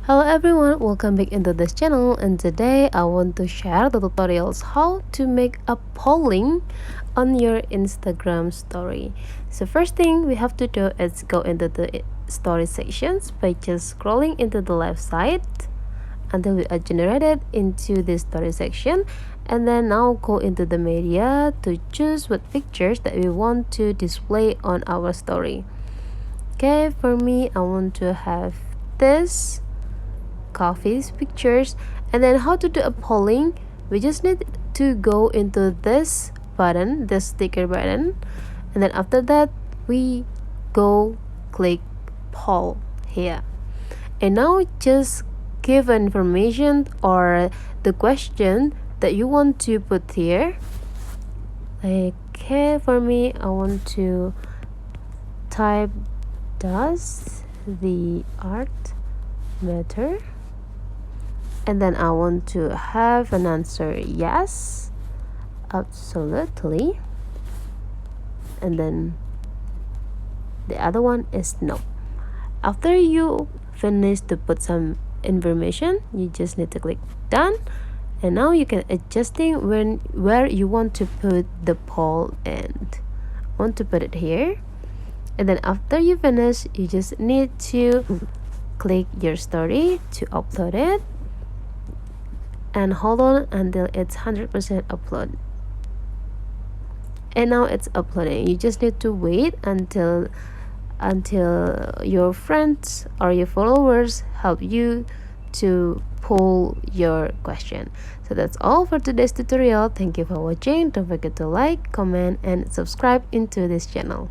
Hello everyone, welcome back into this channel, and today I want to share the tutorials how to make a polling on your Instagram story. So first thing we have to do is go into the story sections by just scrolling into the left side until we are generated into this story section, and then now go into the media to choose what pictures that we want to display on our story. Okay, for me I want to have this coffee's pictures. And then how to do a polling, we just need to go into this button, this sticker button, and then after that we go click poll here, and now just give information or the question that you want to put here. Like, okay, for me I want to type, does the art matter? And then I want to have an answer yes, absolutely, and then the other one is no. After you finish to put some information, you just need to click done, and now you can adjusting where you want to put the poll, and I want to put it here. And then after you finish, you just need to click your story to upload it, and hold on until it's 100% upload. And now it's uploading. You just need to wait until your friends or your followers help you to poll your question. So that's all for today's tutorial. Thank you for watching. Don't forget to like, comment, and subscribe into this channel.